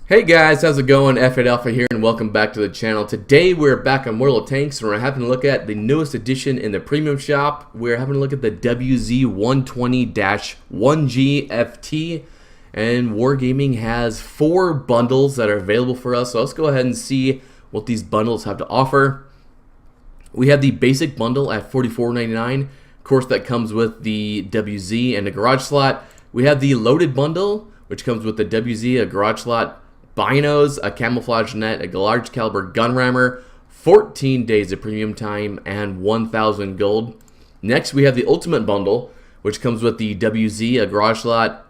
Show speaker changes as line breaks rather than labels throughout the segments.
Hey guys, how's it going? F8 Alpha here and welcome back to the channel. Today we're back on World of Tanks and we're having a look at the newest addition in the premium shop. We're having a look at the WZ-120-1G FT, and Wargaming has 4 bundles that are available for us. So let's go ahead and see what these bundles have to offer. We have the basic bundle at $44.99. Of course, that comes with the WZ and a garage slot. We have the loaded bundle, which comes with the WZ, a garage slot, binos, a camouflage net, a large caliber gun rammer, 14 days of premium time, and 1,000 gold. Next, we have the ultimate bundle, which comes with the WZ, a garage slot,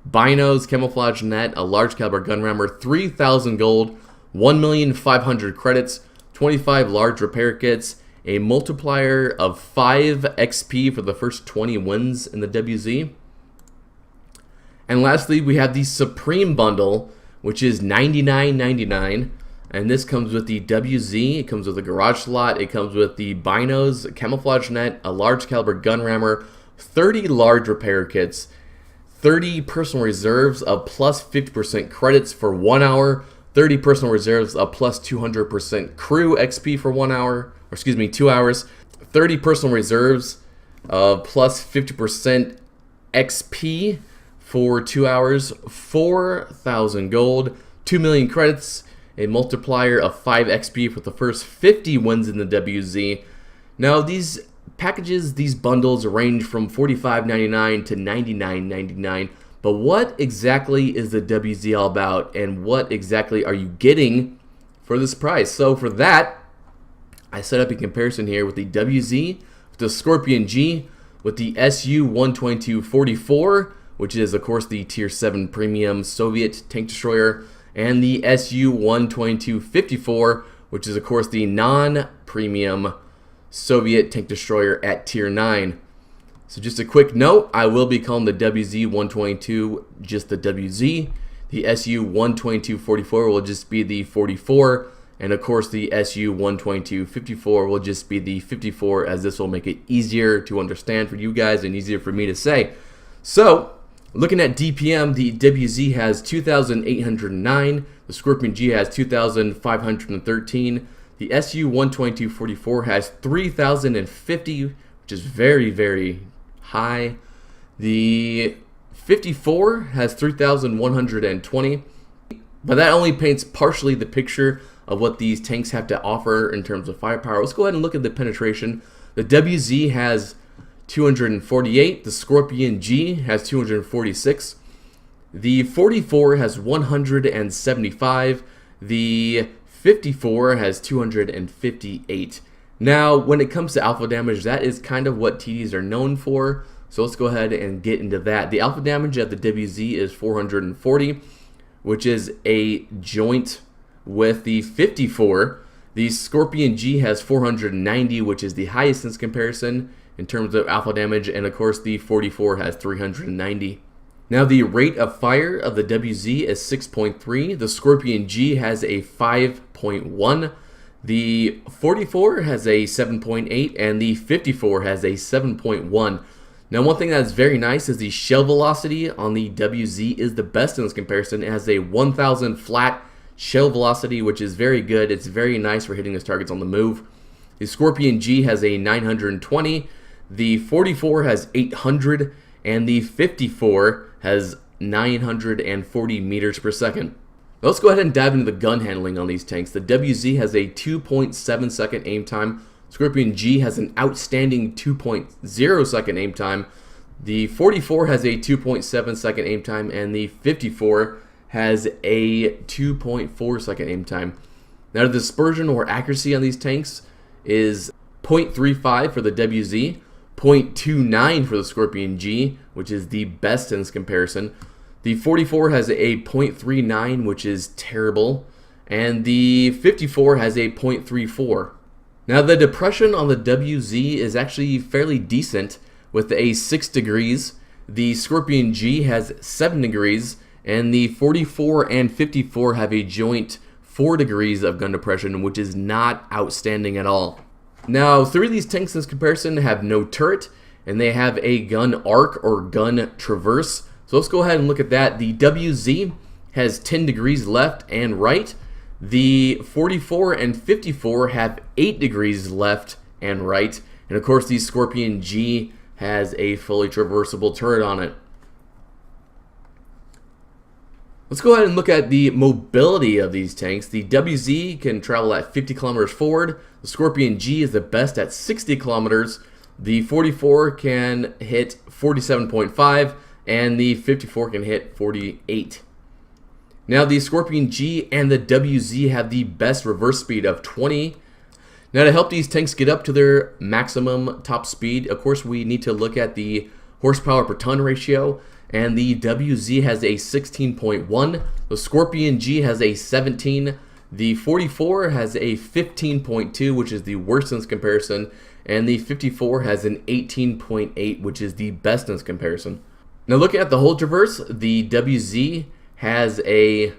binos, camouflage net, a large caliber gun rammer, 3,000 gold, 1,500,000 credits, 25 large repair kits, a multiplier of 5 XP for the first 20 wins in the WZ. And lastly, we have the Supreme bundle, which is $99.99, and this comes with the WZ, it comes with a garage slot, it comes with the binos, a camouflage net, a large caliber gun rammer, 30 large repair kits, 30 personal reserves of plus 50% credits for 1 hour, 30 personal reserves of plus 200% crew XP for 1 hour, or excuse me, 2 hours, 30 personal reserves of plus 50% XP for 2 hours, 4,000 gold, 2 million credits, a multiplier of 5 XP for the first 50 wins in the WZ. Now these packages, these bundles range from $45.99 to $99.99, but what exactly is the WZ all about, and what exactly are you getting for this price? So for that, I set up a comparison here with the WZ, with the Scorpion G, with the Su-122-44, which is of course the Tier 7 premium Soviet tank destroyer, and the Su-122-54, which is of course the non-premium Soviet tank destroyer at Tier 9. So just a quick note, I will be calling the WZ-122 just the WZ. The Su-122-44 will just be the 44, and of course the Su-122-54 will just be the 54, as this will make it easier to understand for you guys and easier for me to say. So looking at DPM, the WZ has 2,809, the Scorpion G has 2,513, the Su-122-44 has 3,050, which is very, very high. The 54 has 3,120, but that only paints partially the picture of what these tanks have to offer in terms of firepower. Let's go ahead and look at the penetration. The WZ has 248, the Scorpion G has 246, the 44 has 175, the 54 has 258. Now when it comes to alpha damage, that is kind of what TDs are known for, so let's go ahead and get into that. The alpha damage at the WZ is 440, which is a joint with the 54. The Scorpion G has 490, which is the highest in comparison in terms of alpha damage, and of course the 44 has 390. Now the rate of fire of the WZ is 6.3, the Scorpion G has a 5.1, the 44 has a 7.8, and the 54 has a 7.1. Now one thing that's very nice is the shell velocity on the WZ is the best in this comparison. It has a 1,000 flat shell velocity, which is very good. It's very nice for hitting its targets on the move. The Scorpion G has a 920, the 44 has 800, and the 54 has 940 meters per second. Now let's go ahead and dive into the gun handling on these tanks. The WZ has a 2.7 second aim time. Scorpion G has an outstanding 2.0 second aim time. The 44 has a 2.7 second aim time, and the 54 has a 2.4 second aim time. Now the dispersion or accuracy on these tanks is 0.35 for the WZ, 0.29 for the Scorpion G, which is the best in this comparison. The 44 has a 0.39, which is terrible, and the 54 has a 0.34. Now the depression on the WZ is actually fairly decent with a 6 degrees. The Scorpion G has 7 degrees, and the 44 and 54 have a joint 4 degrees of gun depression, which is not outstanding at all. Now, 3 of these tanks in this comparison have no turret, and they have a gun arc or gun traverse. So let's go ahead and look at that. The WZ has 10 degrees left and right. The 44 and 54 have 8 degrees left and right. And of course, the Scorpion G has a fully traversable turret on it. Let's go ahead and look at the mobility of these tanks. The WZ can travel at 50 kilometers forward. The Scorpion G is the best at 60 kilometers. The 44 can hit 47.5, and the 54 can hit 48. Now the Scorpion G and the WZ have the best reverse speed of 20. Now to help these tanks get up to their maximum top speed, of course we need to look at the horsepower per ton ratio. And the WZ has a 16.1, the Scorpion G has a 17, the 44 has a 15.2, which is the worst in this comparison, and the 54 has an 18.8, which is the best in this comparison. Now looking at the whole traverse, the WZ has a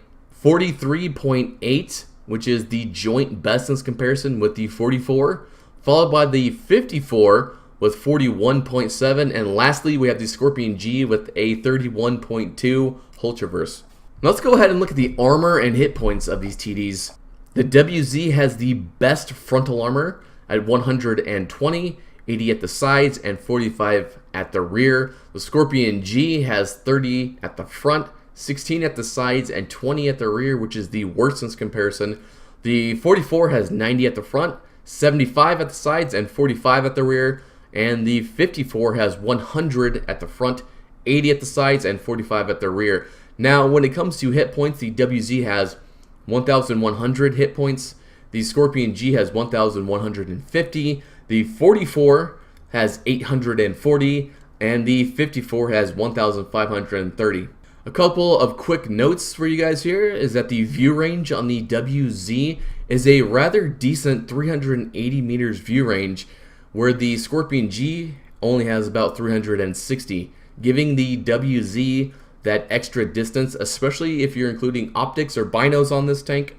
43.8, which is the joint best in this comparison with the 44, followed by the 54 with 41.7, and lastly we have the Scorpion G with a 31.2 hull traverse. Now let's go ahead and look at the armor and hit points of these TDs. The WZ has the best frontal armor at 120, 80 at the sides, and 45 at the rear. The Scorpion G has 30 at the front, 16 at the sides, and 20 at the rear, which is the worst in this comparison. The 44 has 90 at the front, 75 at the sides, and 45 at the rear. And the 54 has 100 at the front, 80 at the sides, and 45 at the rear. Now, when it comes to hit points, the WZ has 1,100 hit points. The Scorpion G has 1,150. The 44 has 840, and the 54 has 1,530. A couple of quick notes for you guys here is that the view range on the WZ is a rather decent 380 meters view range, where the Scorpion G only has about 360, giving the WZ that extra distance, especially if you're including optics or binos on this tank.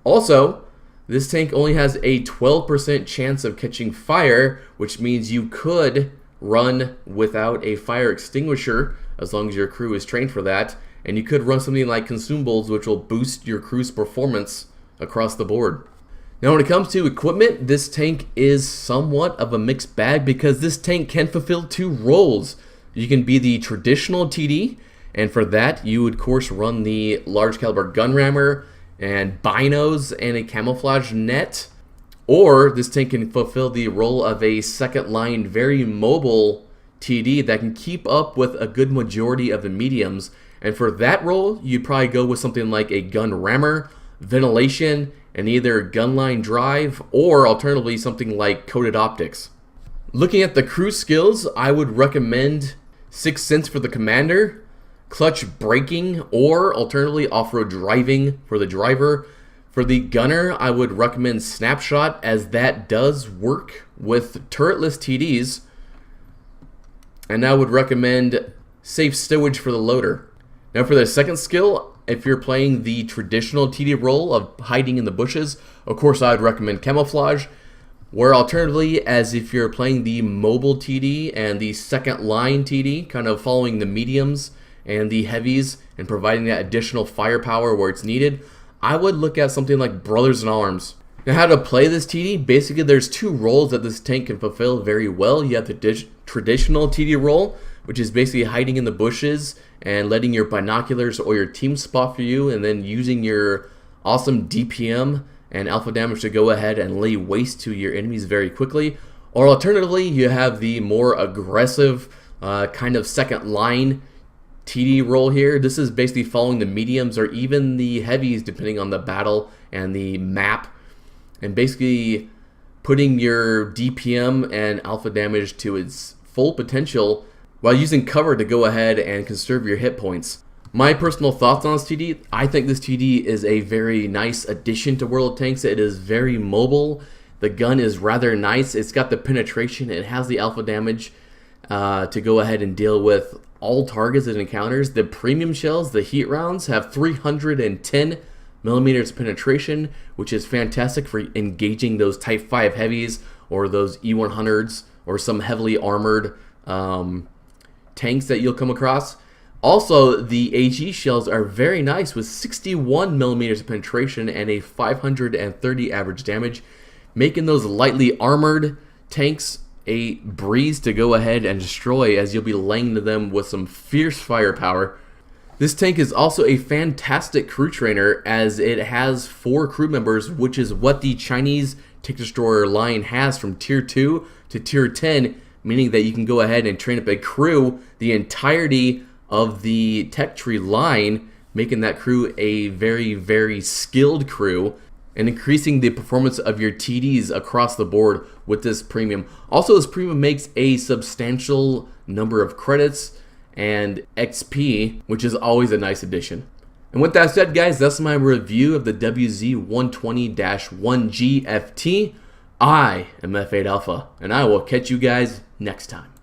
Also, this tank only has a 12% chance of catching fire, which means you could run without a fire extinguisher as long as your crew is trained for that, and you could run something like consumables, which will boost your crew's performance across the board. Now when it comes to equipment, this tank is somewhat of a mixed bag because this tank can fulfill two roles. You can be the traditional TD, and for that you would of course run the large caliber gun rammer and binos and a camouflage net, or this tank can fulfill the role of a second line, very mobile TD that can keep up with a good majority of the mediums, and for that role you'd probably go with something like a gun rammer, ventilation, and either gunline drive, or alternatively something like coated optics. Looking at the crew skills, I would recommend 6th Sense for the commander, clutch braking, or alternatively off-road driving for the driver. For the gunner, I would recommend snapshot, as that does work with turretless TDs, and I would recommend safe stowage for the loader. Now for the second skill, if you're playing the traditional TD role of hiding in the bushes, of course I would recommend camouflage, where alternatively, as if you're playing the mobile TD and the second line TD, kind of following the mediums and the heavies and providing that additional firepower where it's needed, I would look at something like Brothers in Arms. Now how to play this TD, basically there's two roles that this tank can fulfill very well. You have the traditional TD role, which is basically hiding in the bushes and letting your binoculars or your team spot for you, and then using your awesome DPM and alpha damage to go ahead and lay waste to your enemies very quickly. Or alternatively, you have the more aggressive kind of second line TD role here. This is basically following the mediums or even the heavies depending on the battle and the map, and basically putting your DPM and alpha damage to its full potential while using cover to go ahead and conserve your hit points. My personal thoughts on this TD, I think this TD is a very nice addition to World of Tanks. It is very mobile. The gun is rather nice. It's got the penetration. It has the alpha damage to go ahead and deal with all targets it encounters. The premium shells, the heat rounds, have 310 millimeters penetration, which is fantastic for engaging those Type 5 heavies or those E100s or some heavily armored tanks that you'll come across. Also, the AG shells are very nice with 61 millimeters of penetration and a 530 average damage, making those lightly armored tanks a breeze to go ahead and destroy, as you'll be laying to them with some fierce firepower. This tank is also a fantastic crew trainer, as it has 4 crew members, which is what the Chinese tank destroyer line has from tier 2 to tier 10, meaning that you can go ahead and train up a crew the entirety of the tech tree line, making that crew a very, very skilled crew and increasing the performance of your TDs across the board with this premium. Also, this premium makes a substantial number of credits and XP, which is always a nice addition. And with that said, guys, that's my review of the WZ-120-1G FT. I am F8 Alpha, and I will catch you guys next time.